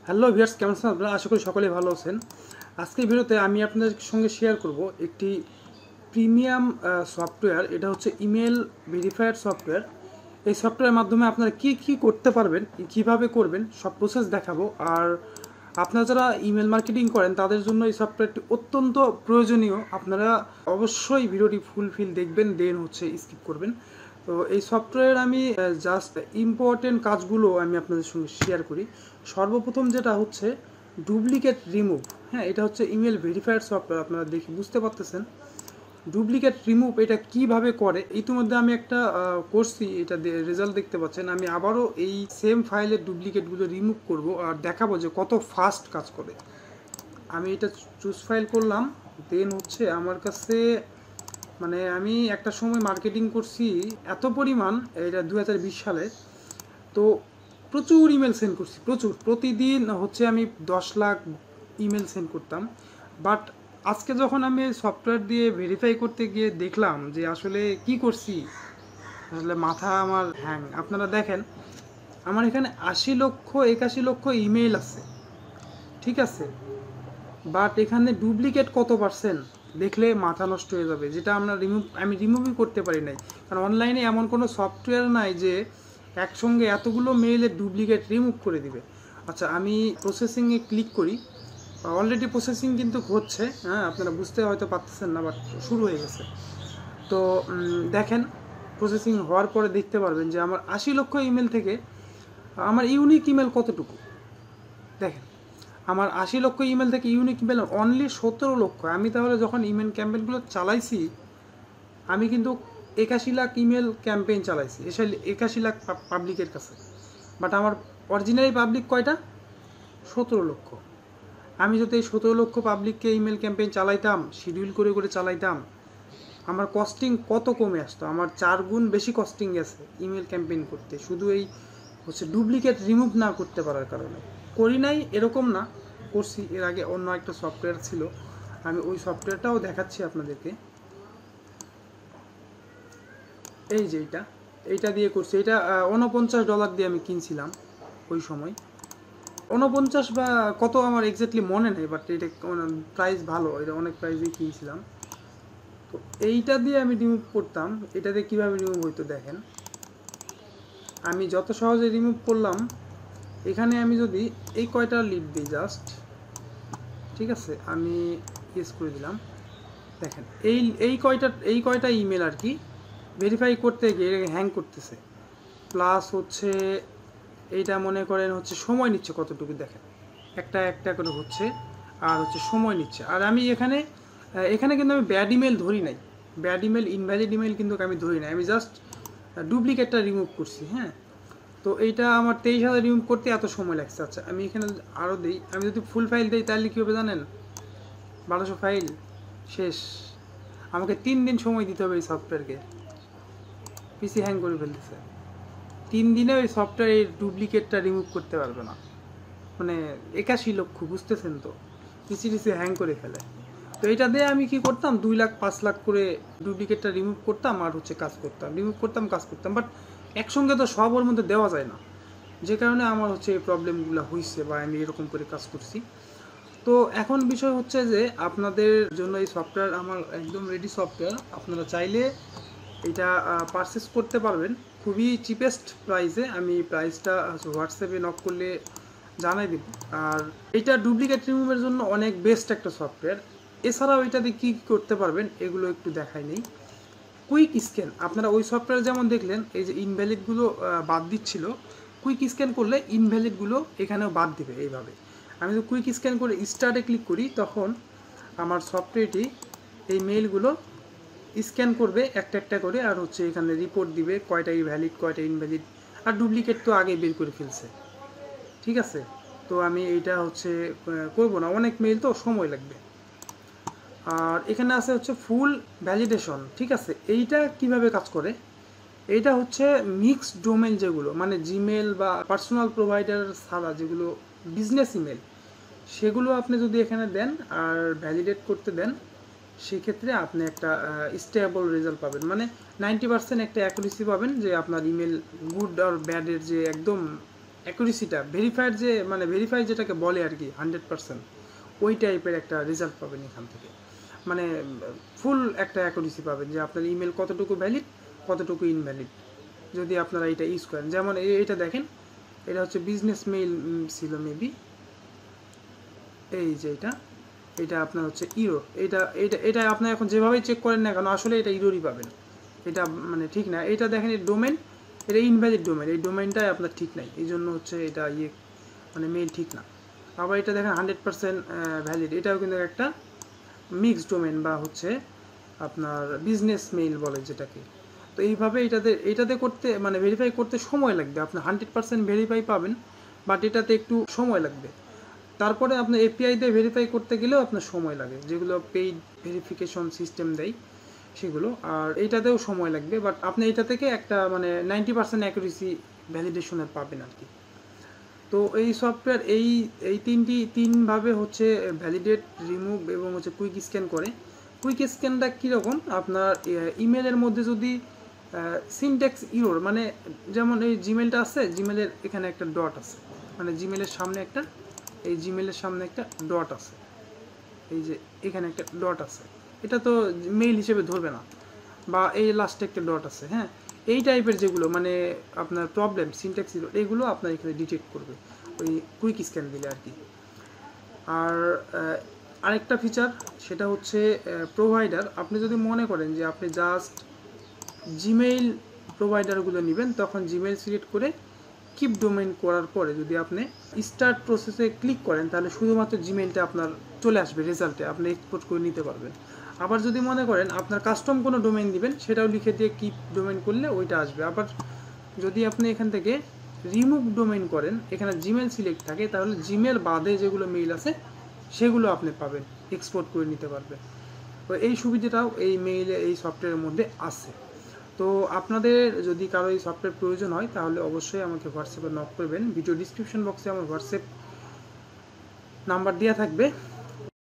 Hello viewers, কেমন আছেন আপনারা? আশা করি সকলেই ভালো আছেন। আজকের ভিডিওতে আমি আপনাদের সঙ্গে শেয়ার করব একটি প্রিমিয়াম সফটওয়্যার। এটা হচ্ছে ইমেল ভেরিফায়ার সফটওয়্যার। এই সফটওয়্যারের মাধ্যমে আপনারা কি করতে পারবেন, কিভাবে করবেন, সব প্রসেস দেখাবো। আর আপনারা যারা ইমেল মার্কেটিং করেন তাদের জন্য এই সফটওয়্যারটি অত্যন্ত প্রয়োজনীয়। আপনারা অবশ্যই ভিডিওটি ফুলফিল দেখবেন, দেন হচ্ছে স্কিপ করবেন। তো এই সফটওয়্যার আমি জাস্ট ইম্পর্টেন্ট কাজগুলো আমি আপনাদের সঙ্গে শেয়ার করি। সর্বপ্রথম যেটা হচ্ছে ডুপ্লিকেট রিমুভ। হ্যাঁ, এটা হচ্ছে ইমেল ভেরিফায়ার সফটওয়্যার। আপনারা দেখে বুঝতে পারতেছেন ডুপ্লিকেট রিমুভ এটা কিভাবে করে। ইতিমধ্যে আমি একটা করছি, এটা রেজাল্ট দেখতে পাচ্ছেন। আমি আবারও এই সেম ফাইলের ডুপ্লিকেটগুলো রিমুভ করব আর দেখাবো যে কত ফাস্ট কাজ করে। আমি এটা চুজ ফাইল করলাম, দেন হচ্ছে আমার কাছে মানে আমি একটা সময় মার্কেটিং করছি এত পরিমাণ, এটা 2020 সালে। তো প্রচুর ইমেল সেন্ড করছি, প্রচুর। প্রতিদিন হচ্ছে আমি 10 লাখ ইমেল সেন্ড করতাম। বাট আজকে যখন আমি সফটওয়্যার দিয়ে ভেরিফাই করতে গিয়ে দেখলাম যে আসলে কি করছি, আসলে মাথা আমার হ্যাং। আপনারা দেখেন আমার এখানে 80 লক্ষ 81 লক্ষ ইমেল আছে, ঠিক আছে। বাট এখানে ডুপ্লিকেট কত পার্সেন্ট দেখলে মাথা নষ্ট হয়ে যাবে। যেটা আমি রিমুভই করতে পারি নাই, কারণ অনলাইনে এমন কোনো সফটওয়্যার নাই যে একসঙ্গে এতগুলো মেইলের ডুপ্লিকেট রিমুভ করে দিবে। আচ্ছা, আমি প্রসেসিংয়ে ক্লিক করি। অলরেডি প্রসেসিং কিন্তু হচ্ছে, হ্যাঁ, আপনারা বুঝতে হয়তো পারতেছেন না, বাট শুরু হয়ে গেছে। তো দেখেন, প্রসেসিং হওয়ার পরে দেখতে পারবেন যে আমার 80 লক্ষ ইমেল থেকে আমার ইউনিক ইমেল কতটুকু। দেখেন, আমার 80 লক্ষ ইমেল থেকে ইউনিক ইমেল অনলি 17 লক্ষ। আমি তাহলে যখন ইমেল ক্যাম্পেইনগুলো চালাইছি, আমি কিন্তু 81 লাখ ইমেল ক্যাম্পেইন চালাইছি, এসে 81 লাখ পাবলিকের কাছে। বাট আমার অরিজিনালি পাবলিক কয়টা? 17 লক্ষ। আমি যদি এই 17 লক্ষ পাবলিককে ইমেল ক্যাম্পেইন চালাইতাম, শিডিউল করে করে চালাইতাম, আমার কস্টিং কত কমে আসতো। আমার 4 গুণ বেশি কস্টিং গেছে ইমেল ক্যাম্পেইন করতে, শুধু এই হচ্ছে ডুপ্লিকেট রিমুভ না করতে পারার কারণে। করি নাই এরকম না, করছি। এর আগে অন্য একটা সফটওয়্যার ছিল, আমি ওই সফটওয়্যারটাও দেখাচ্ছি আপনাদেরকে। এই যে এইটা দিয়ে করছি। এটা $49 দিয়ে আমি কিনছিলাম ওই সময়। 49 বা কত আমার এক্স্যাক্টলি মনে নেই, বাট এটা প্রাইস ভালো, এটা অনেক প্রাইসেই কিনছিলাম। তো এইটা দিয়ে আমি রিমুভ করতাম। এটা দিয়ে কীভাবে রিমুভ হইতো দেখেন, আমি যত সহজে রিমুভ করলাম। এখানে আমি যদি এই কয়টা লিড দিই জাস্ট, ঠিক আছে, আমি ইয়েস করে দিলাম। দেখেন এই কয়টা ইমেল আর কি ভেরিফাই করতে গিয়ে হ্যাং করতেছে। প্লাস হচ্ছে এইটা মনে করেন হচ্ছে সময় নিচ্ছে কতটুকু, দেখেন একটা একটা করে হচ্ছে আর হচ্ছে সময় নিচ্ছে। আর আমি এখানে কিন্তু আমি ব্যাড ইমেল ধরি নাই, ব্যাড ইমেল ইনভ্যালিড ইমেল কিন্তু আমি ধরি নাই, আমি জাস্ট ডুপ্লিকেটটা রিমুভ করছি। হ্যাঁ, তো এইটা আমার 23,000 রিমুভ করতে এত সময় লাগছে। আচ্ছা, আমি এখানে আরও দিই, আমি যদি ফুল ফাইল দিই তাহলে কী হবে জানেন? 1200 ফাইল শেষ। আমাকে 3 দিন সময় দিতে হবে এই সফটওয়্যারকে, পিসি হ্যাং করে ফেলতেছে। 3 দিনে ওই সফটওয়্যার এই ডুপ্লিকেটটা রিমুভ করতে পারবে না। মানে 81 লক্ষ, বুঝতেছেন তো, পিসি হ্যাং করে ফেলে। তো এটা দিয়ে আমি কি করতাম, 2 লাখ 5 লাখ করে ডুপ্লিকেটটা রিমুভ করতাম আর হচ্ছে কাজ করতাম, রিমুভ করতাম, কাজ করতাম। বাট একসঙ্গে তো সব ওর মধ্যে দেওয়া যায় না, যে কারণে আমার হচ্ছে এই প্রবলেমগুলো হয়েছে বা আমি এরকম করে কাজ করছি। তো এখন বিষয় হচ্ছে যে আপনাদের জন্য এই সফটওয়্যার আমার একদম রেডি সফটওয়্যার। আপনারা চাইলে এটা পারচেস করতে পারবেন খুবই চিপেস্ট প্রাইসে। আমি প্রাইসটা হোয়াটসঅ্যাপে নক করলে জানাই দিব। আর এটা ডুপ্লিকেট রিমুভের জন্য অনেক বেস্ট একটা সফটওয়্যার। এছাড়াও এটাতে কী করতে পারবেন এগুলো একটু দেখাই নেই। কুইক স্ক্যান, আপনারা ওই সফটওয়্যার যেমন দেখলেন এই যে ইনভ্যালিডগুলো বাদ দিচ্ছিল, কুইক স্ক্যান করলে ইনভ্যালিডগুলো এখানেও বাদ দিবে এইভাবে। আমি যদি কুইক স্ক্যান করে স্টার্টে ক্লিক করি, তখন আমার সফটওয়্যারটি এই মেইলগুলো স্ক্যান করবে একটা একটা করে, আর হচ্ছে এখানে রিপোর্ট দিবে কয়টা ভ্যালিড কয়টা ইনভ্যালিড। আর ডুপ্লিকেট তো আগে বের করে ফেলছে, ঠিক আছে। তো আমি এইটা হচ্ছে করবো না, অনেক মেইল তো সময় লাগবে। আর এখানে আছে হচ্ছে ফুল ভ্যালিডেশন, ঠিক আছে। এইটা কিভাবে কাজ করে, এইটা হচ্ছে মিক্সড ডোমেন, যেগুলো মানে জিমেল বা পার্সোনাল প্রোভাইডার ছাড়া যেগুলো বিজনেস ইমেল, সেগুলো আপনি যদি এখানে দেন আর ভ্যালিডেট করতে দেন, সেক্ষেত্রে আপনি একটা স্টেবল রেজাল্ট পাবেন। মানে 90% একটা অ্যাকুরেসি পাবেন যে আপনার ইমেল গুড আর ব্যাডের যে একদম অ্যাকুরেসিটা ভেরিফাইড যে মানে ভেরিফাই যেটাকে বলে আর কি 100%, ওই টাইপের একটা রেজাল্ট পাবেন এখান থেকে। মানে ফুল একটা অ্যাকুরেসি পাবেন যে আপনার ইমেল কতটুকু ভ্যালিড কতটুকু ইনভ্যালিড যদি আপনারা এটা ইউজ করেন। যেমন এইটা দেখেন, এটা হচ্ছে বিজনেস মেইল ছিল মেবি, এই যে এটা আপনার হচ্ছে ইরোর। এটা আপনার এখন যেভাবেই চেক করেন না কেন আসলে এটা ইরোরই পাবেন, এটা মানে ঠিক না। এটা দেখেন এই ডোমেন, এটা ইনভ্যালিড ডোমেন, এই ডোমেনটাই আপনার ঠিক নাই, এই জন্য হচ্ছে এটা মানে মেইল ঠিক না। আবার এটা দেখেন 100% ভ্যালিড, এটাও কিন্তু একটা মিক্সড ডোমেন বা হচ্ছে আপনার বিজনেস মেইল বলে যেটাকে। তো এইভাবে এটাতে করতে মানে ভেরিফাই করতে সময় লাগবে, আপনি 100% ভেরিফাই পাবেন, বাট এটাতে একটু সময় লাগবে। তারপরে আপনার এপিআই দিয়ে ভেরিফাই করতে গেলেও আপনার সময় লাগে, যেগুলো পেইড ভেরিফিকেশন সিস্টেম দেয় সেগুলো, আর এইটাতেও সময় লাগবে। বাট আপনি এটা থেকে একটা মানে 90% অ্যাকুরেসি ভ্যালিডেশনের পাবেন আর কি। তো এই সফটওয়্যার এই তিনভাবে হচ্ছে ভ্যালিডেট, রিমুভ এবং হচ্ছে কুইক স্ক্যান করে। কুইক স্ক্যানটা কীরকম, আপনার ইমেলের মধ্যে যদি সিনট্যাক্স ইরোর, মানে যেমন এই জিমেলটা আছে, জিমেলের এখানে একটা ডট আছে, মানে জিমেলের সামনে একটা ডট আছে, এই যে এখানে একটা ডট আছে, এটা তো মেইল হিসেবে ধরবে না, বা এই লাস্টে একটা ডট আছে, হ্যাঁ, এই টাইপের যেগুলো মানে আপনার প্রবলেম সিনট্যাক্স ইরোর, এগুলো আপনার এখানে ডিটেক্ট করবে ওই কুইক স্ক্যান দিলে আর কি। আর আরেকটা ফিচার সেটা হচ্ছে প্রোভাইডার। আপনি যদি মনে করেন যে আপনি জাস্ট জিমেইল প্রোভাইডারগুলো নেবেন, তখন জিমেইল সিলেক্ট করে কিপ ডোমেইন করার পরে যদি আপনি স্টার্ট প্রসেসে ক্লিক করেন, তাহলে শুধুমাত্র জিমেইলটা আপনার চলে আসবে রেজাল্টে, আপনি এক্সপোর্ট করে নিতে পারবেন। আবার যদি মনে করেন আপনার কাস্টম কোনো ডোমেইন দিবেন, সেটাও লিখে দিয়ে কিপ ডোমেইন করলে ওইটা আসবে। আবার যদি আপনি এখান থেকে রিমুভ ডোমেইন করেন, এখানে জিমেল সিলেক্ট থাকে, তাহলে জিমেল বাদে যেগুলো মেইল আছে সেগুলো আপনি পাবেন, এক্সপোর্ট করে নিতে পারবেন। তো এই সুবিধাটাও এই মেইলে এই সফটওয়্যারের মধ্যে আছে। তো আপনাদের যদি কারো এই সফটওয়্যার প্রয়োজন হয় তাহলে অবশ্যই আমাকে হোয়াটসঅ্যাপে নক করবেন। ভিডিও ডিসক্রিপশন বক্সে আমার হোয়াটসঅ্যাপ নাম্বার দেওয়া থাকবে,